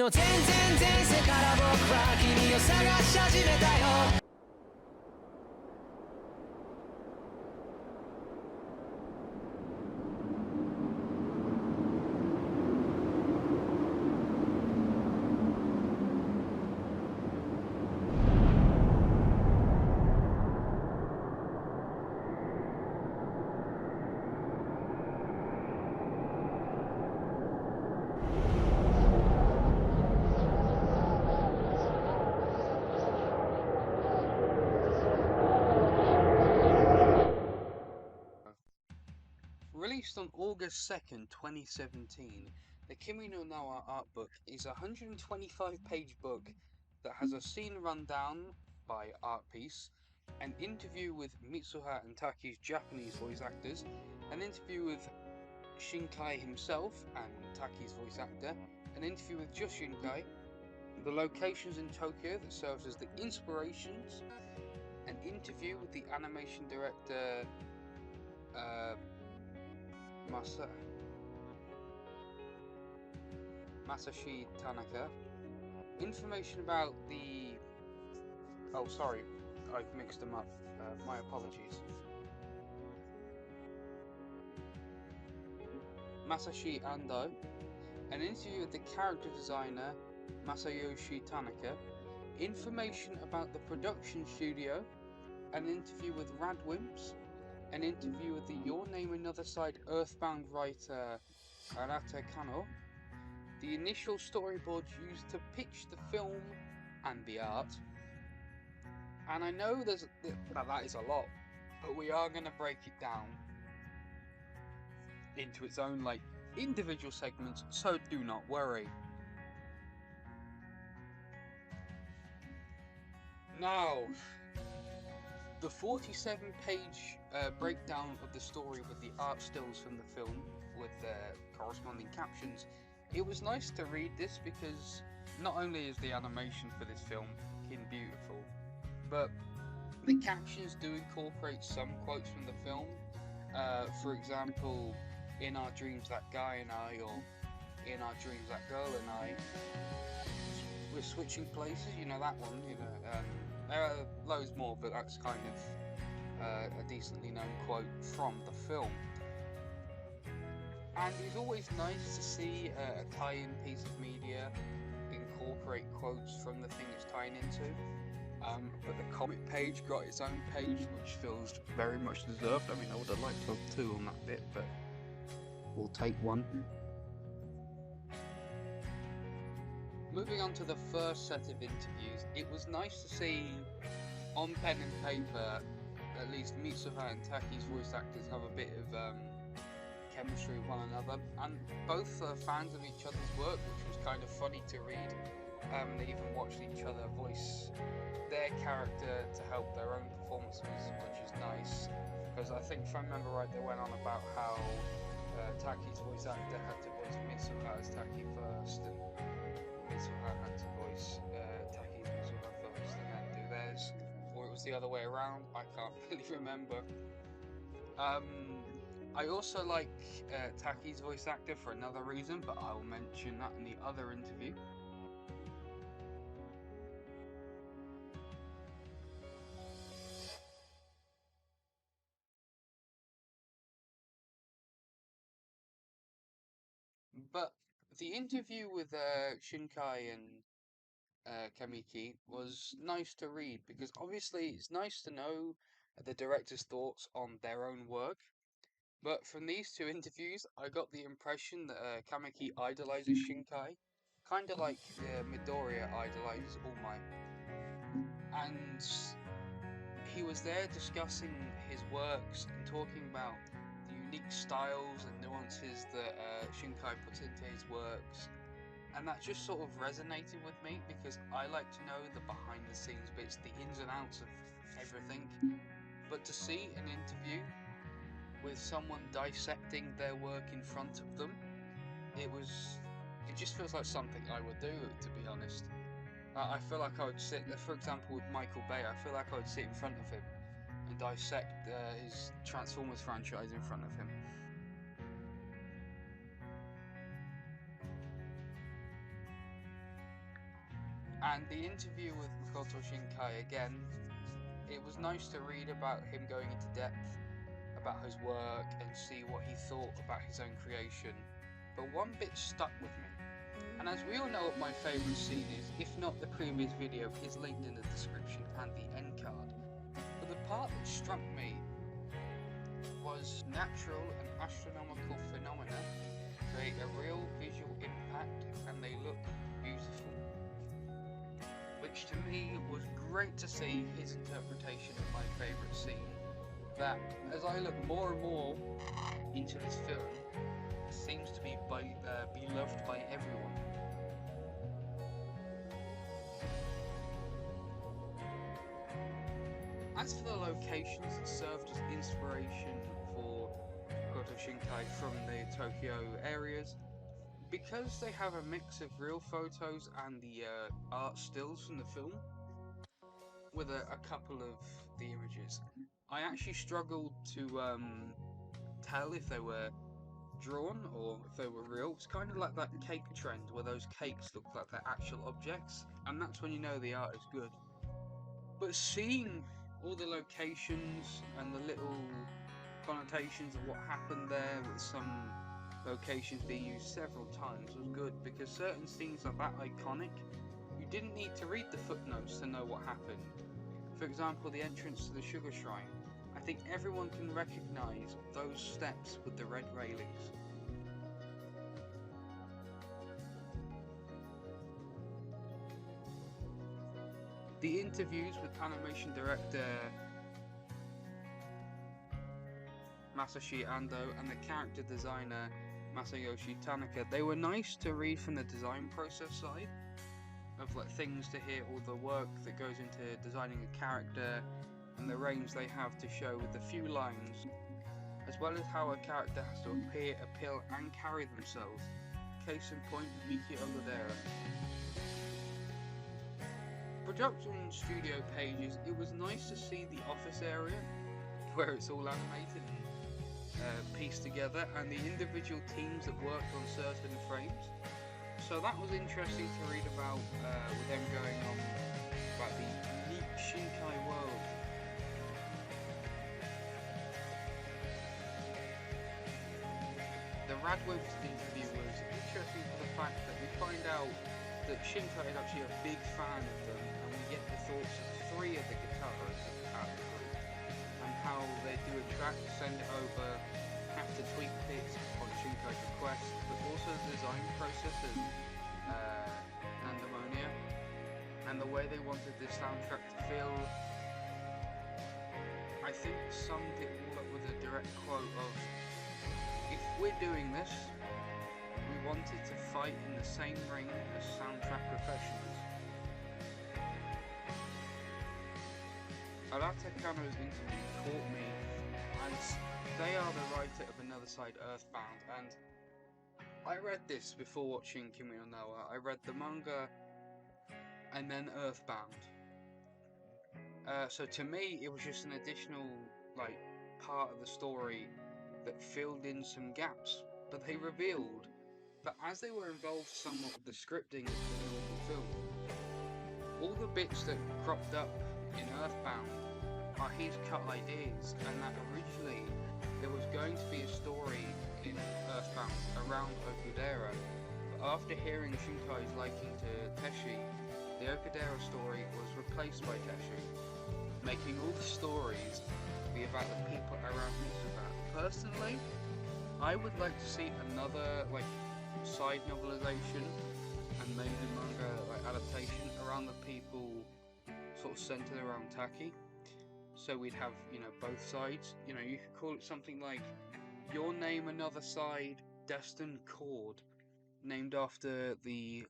の全然前世から僕は君を探し始めたよ Released on August 2nd, 2017, the Kimi no Nawa art book is a 125-page book that has a scene rundown by art piece, an interview with Mitsuha and Taki's Japanese voice actors, an interview with Shinkai himself and Taki's voice actor, an interview with just Shinkai, the locations in Tokyo that serves as the inspirations, an interview with the animation director Masashi Tanaka, information about the... Oh, sorry, I've mixed them up. My apologies. Masashi Ando, an interview with the character designer Masayoshi Tanaka, information about the production studio, an interview with Radwimps, an interview with the Your Name Another Side Earthbound writer Arata Kanoh, the initial storyboards used to pitch the film and the art. And I know that is a lot, but we are going to break it down into its own individual segments, so do not worry. Now, the 47-page breakdown of the story with the art stills from the film with corresponding captions. It was nice to read this because not only is the animation for this film beautiful, but the captions do incorporate some quotes from the film. For example, in our dreams that guy and I, or in our dreams that girl and I, we're switching places, you know that one, there are loads more, but that's kind of a decently known quote from the film. And it's always nice to see a tie-in piece of media incorporate quotes from the thing it's tying into. But the comic page got its own page, which feels very much deserved. I mean, I would have liked to have two on that bit, but we'll take one. Moving on to the first set of interviews, it was nice to see on pen and paper, at least Mitsuha and Taki's voice actors have a bit of chemistry with one another, and both are fans of each other's work, which was kind of funny to read. They even watched each other voice their character to help their own performances, which is nice, because I think if I remember right, they went on about how Taki's voice actor had to voice Mitsuha as Taki first, and Mitsuha had to voice Taki's Mitsuha first and then do theirs, or it was the other way around, I can't really remember. I also like Taki's voice actor for another reason, but I will mention that in the other interview. But the interview with Shinkai and Kamiki was nice to read, because obviously it's nice to know the director's thoughts on their own work. But from these two interviews, I got the impression that Kamiki idolizes Shinkai, kind of like Midoriya idolizes All Might. And he was there discussing his works and talking about the unique styles and nuances that Shinkai puts into his works. And that just sort of resonated with me, because I like to know the behind the scenes bits, the ins and outs of everything. But to see an interview with someone dissecting their work in front of them, it just feels like something I would do, to be honest. I feel like I would sit, for example with Michael Bay, I feel like I would sit in front of him and dissect his Transformers franchise in front of him. And the interview with Makoto Shinkai, again, it was nice to read about him going into depth about his work and see what he thought about his own creation. But one bit stuck with me. And as we all know what my favourite scene is, if not the previous video, is linked in the description and the end card. But the part that struck me was natural and astronomical phenomena create a real visual impact and they look beautiful. Which to me was great to see his interpretation of my favourite scene. That as I look more and more into this film, seems to be beloved by everyone. As for the locations that served as inspiration for Makoto Shinkai from the Tokyo areas, because they have a mix of real photos and the art stills from the film, with a couple of the images, I actually struggled to tell if they were drawn or if they were real. It's kind of like that cake trend where those cakes look like they're actual objects, and that's when you know the art is good. But seeing all the locations and the little connotations of what happened there, with some locations being used several times, was good, because certain scenes are that iconic, you didn't need to read the footnotes to know what happened. For example, the entrance to the Sugar Shrine. I think everyone can recognise those steps with the red railings. The interviews with animation director Masashi Ando and the character designer Masayoshi Tanaka, they were nice to read from the design process side of like things to hear all the work that goes into designing a character and the range they have to show with a few lines, as well as how a character has to appear, appeal and carry themselves. Case in point, Miki Ogodera. Production studio pages, it was nice to see the office area where it's all animated and pieced together, and the individual teams that worked on certain frames. So that was interesting to read about with them going on about the unique Shinkai world. The Radwimps interview was interesting for the fact that we find out that Shinkai is actually a big fan of them, and we get the thoughts of 3 of the guitarists at the group, and how they do a track, send it over, have to tweak bits on Shinkai's request, but also the design process of Nandamonia, and the way they wanted the soundtrack to feel. I think summed it all up with a direct quote of, "If we're doing this, we wanted to fight in the same ring as soundtrack professionals." Arata Kanoh's interview caught me, as they are the writer of Another Side Earthbound, and I read this before watching Kimi no Nawa. I read the manga and then Earthbound. So to me, it was just an additional like part of the story that filled in some gaps. But they revealed that as they were involved somewhat with the scripting of the normal film, all the bits that cropped up in Earthbound are his cut ideas, and that originally there was going to be a story in Earthbound around Okudera, but after hearing Shinkai's liking to Teshi, the Okudera story was replaced by Teshi, making all the stories be about the people around Mitsuba. Personally, I would like to see another like side novelization and maybe manga like adaptation around the people sort of centered around Taki. So we'd have, you know, both sides. You know, you could call it something like Your Name Another Side Destined Chord, named after the,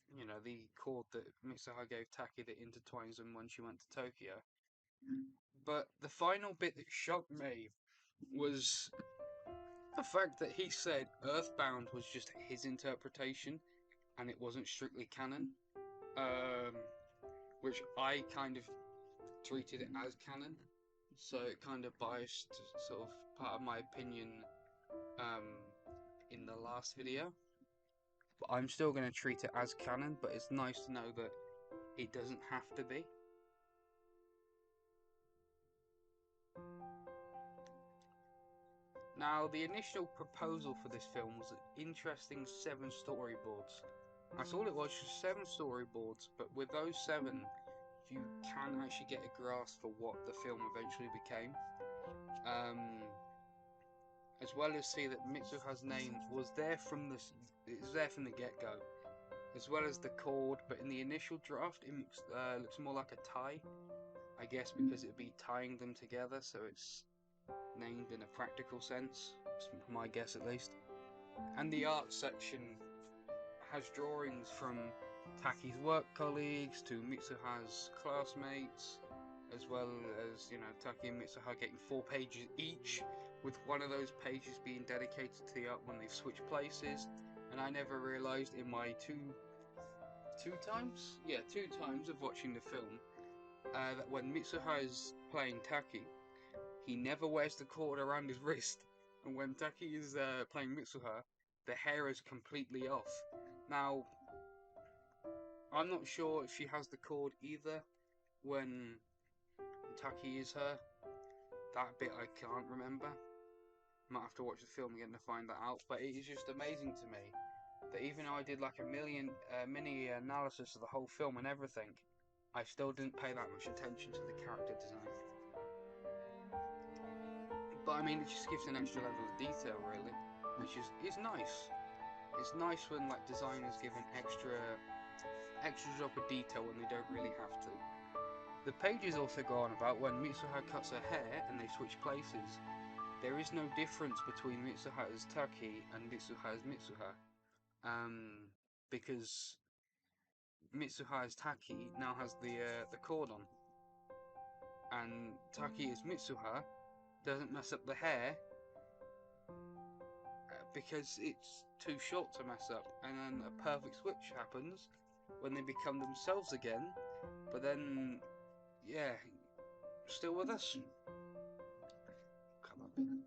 you know, the chord that Mitsuha gave Taki that intertwines them when she went to Tokyo. But the final bit that shocked me was the fact that he said Earthbound was just his interpretation and it wasn't strictly canon. Which I kind of treated it as canon, so it kind of biased sort of part of my opinion in the last video. but I'm still going to treat it as canon, but it's nice to know that it doesn't have to be. Now, the initial proposal for this film was an interesting 7 storyboards. That's all it was, just 7 storyboards, but with those 7, you can actually get a grasp for what the film eventually became. As well as see that Mitsuha's name was there from the get-go, as well as the chord, but in the initial draft it looks more like a tie, I guess because it'd be tying them together, so it's named in a practical sense, that's my guess at least. And the art section has drawings from Taki's work colleagues to Mitsuha's classmates, as well as, Taki and Mitsuha getting 4 pages each, with one of those pages being dedicated to the art when they've switched places. And I never realised in my two times of watching the film, that when Mitsuha is playing Taki, he never wears the cord around his wrist, and when Taki is playing Mitsuha, the hair is completely off. Now, I'm not sure if she has the cord either when Taki is her. That bit I can't remember. Might have to watch the film again to find that out, but it is just amazing to me that even though I did like a million mini analysis of the whole film and everything, I still didn't pay that much attention to the character design. But I mean, it just gives an extra level of detail, really, which is nice. It's nice when like designers give an extra drop of detail when they don't really have to. The pages also go on about when Mitsuha cuts her hair and they switch places. There is no difference between Mitsuha's Taki and Mitsuha's Mitsuha, because Mitsuha's Taki now has the cord on, and Taki as Mitsuha doesn't mess up the hair because it's too short to mess up, and then a perfect switch happens when they become themselves again. But then, yeah, still with us. Come on.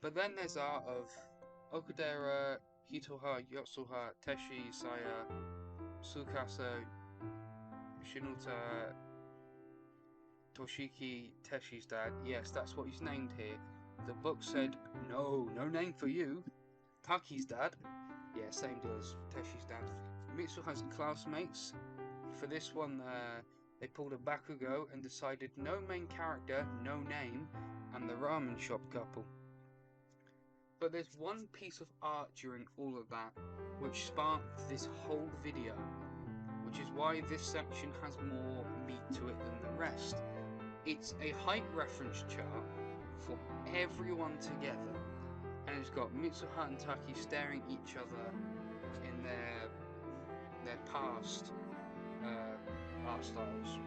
But then there's art of Okudera, Hitoha, Yotsuha, Teshi, Saya, Tsukasa, Shinuta, Toshiki, Teshi's dad. Yes, that's what he's named here. The book said, no name for you. Taki's dad. Yeah, same deal as Teshi's dad. Mitsuha's classmates. For this one, they pulled a Bakugo and decided no main character, no name, and the ramen shop couple. But there's one piece of art during all of that which sparked this whole video, which is why this section has more meat to it than the rest. It's a height reference chart for everyone together, and it's got Mitsuha and Taki staring at each other in their past art styles,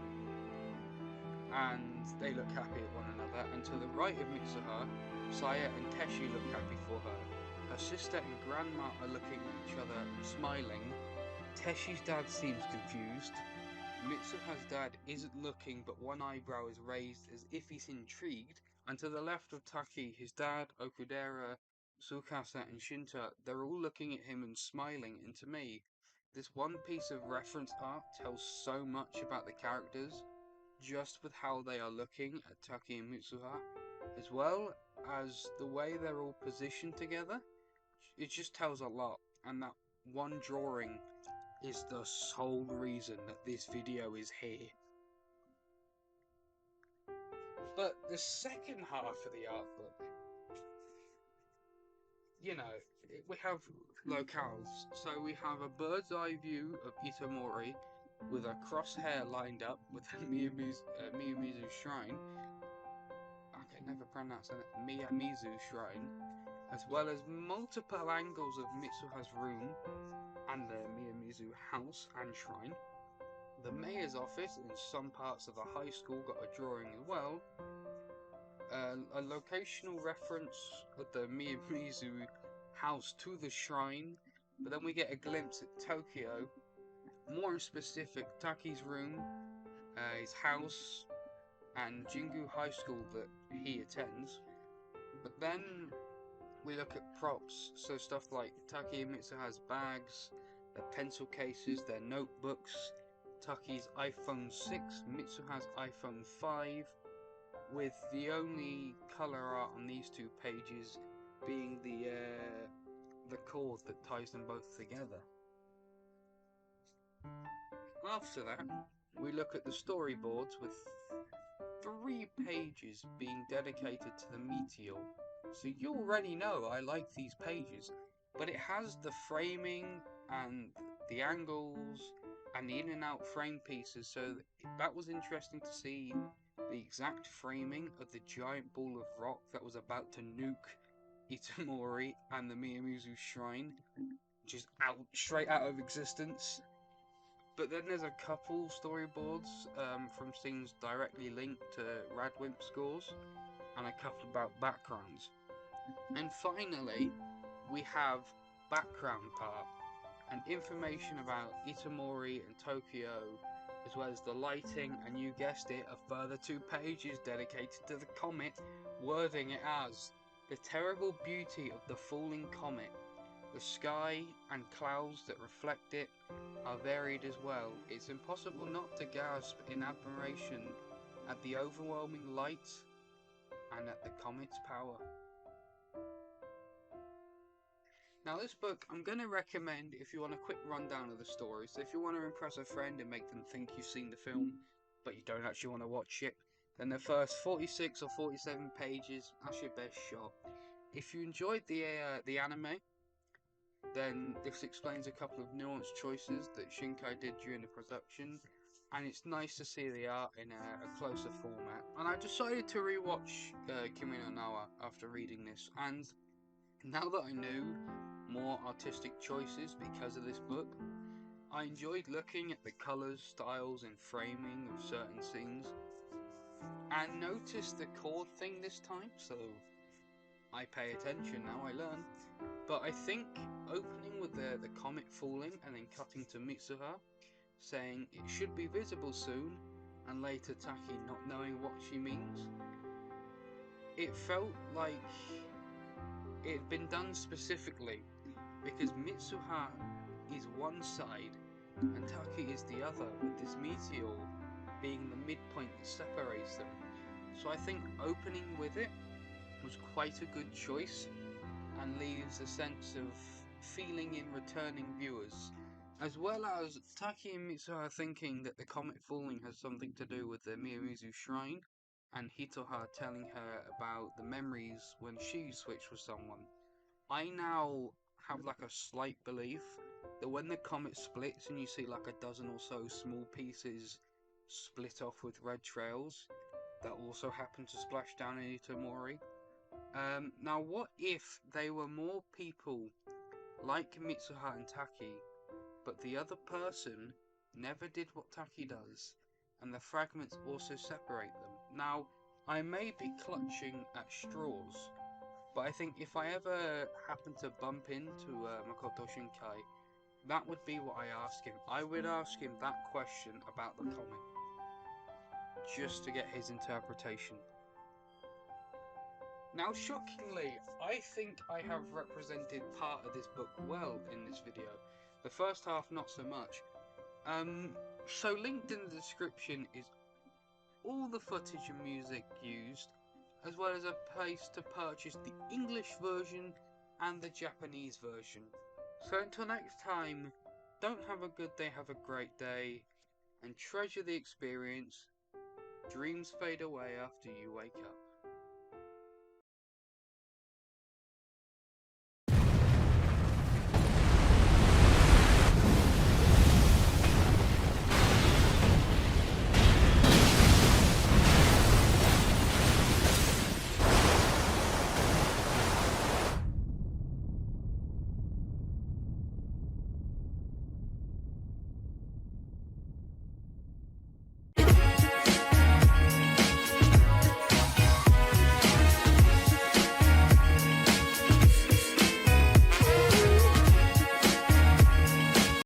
and they look happy at one another. And to the right of Mitsuha, Saya and Teshi look happy for her. Her sister and grandma are looking at each other and smiling. Teshi's dad seems confused. Mitsuha's dad isn't looking, but one eyebrow is raised as if he's intrigued. And to the left of Taki, his dad, Okudera, Tsukasa, and Shinta, they're all looking at him and smiling. And to me, this one piece of reference art tells so much about the characters, just with how they are looking at Taki and Mitsuha, as well as the way they're all positioned together. It just tells a lot, and that one drawing is the sole reason that this video is here. But the second half of the art book, we have locales. So we have a bird's eye view of Itomori with a crosshair lined up with the Miyamizu shrine. I can never pronounce it. Miyamizu shrine, as well as multiple angles of Mitsuha's room and the Miyamizu house and shrine. The mayor's office in some parts of the high school got a drawing as well. A locational reference of the Miyamizu house to the shrine, but then we get a glimpse at Tokyo, more specific, Taki's room, his house, and Jingu High School that he attends. But then We look at props, so stuff like Taki and Mitsuha's bags, their pencil cases, their notebooks, Taki's iPhone 6, Mitsuha's iPhone 5, with the only colour art on these two pages being the cord that ties them both together. After that, we look at the storyboards with 3 pages being dedicated to the meteor. So you already know I like these pages, but it has the framing and the angles and the in and out frame pieces, so that was interesting to see the exact framing of the giant ball of rock that was about to nuke Itamori and the Miyamuzu shrine, just out straight out of existence. But then there's a couple storyboards from scenes directly linked to Radwimps scores, and a couple about backgrounds. And finally, we have background part and information about Itamori and Tokyo, as well as the lighting, and you guessed it, a further 2 pages dedicated to the comet, wording it as the terrible beauty of the falling comet. The sky and clouds that reflect it are varied as well. It's impossible not to gasp in admiration at the overwhelming light and at the comet's power. Now, this book I'm going to recommend if you want a quick rundown of the story. So, if you want to impress a friend and make them think you've seen the film, but you don't actually want to watch it, then the first 46 or 47 pages, that's your best shot. If you enjoyed the anime, then this explains a couple of nuanced choices that Shinkai did during the production, and it's nice to see the art in a closer format. And I decided to rewatch Kimi no Na wa after reading this, and now that I knew more artistic choices because of this book, I enjoyed looking at the colours, styles, and framing of certain scenes, and noticed the chord thing this time, so I pay attention now, I learn. But I think opening with the comet falling and then cutting to Mitsuha saying it should be visible soon, and later Taki not knowing what she means, it felt like it had been done specifically because Mitsuha is one side and Taki is the other, with this meteor being the midpoint that separates them. So I think opening with it was quite a good choice and leaves a sense of feeling in returning viewers, as well as Taki and Mitsuha thinking that the comet falling has something to do with the Miyamuzu shrine, and Hitoha telling her about the memories when she switched with someone. I now have like a slight belief that when the comet splits and you see like a dozen or so small pieces split off with red trails that also happen to splash down in Itomori. Now, what if they were more people like Mitsuha and Taki, but the other person never did what Taki does, and the fragments also separate them? Now, I may be clutching at straws, but I think if I ever happen to bump into Makoto Shinkai, that would be what I ask him. I would ask him that question about the comet, just to get his interpretation. Now, shockingly, I think I have represented part of this book well in this video. The first half, not so much. So linked in the description is all the footage and music used, as well as a place to purchase the English version and the Japanese version. So until next time, don't have a good day, have a great day, and treasure the experience. Dreams fade away after you wake up.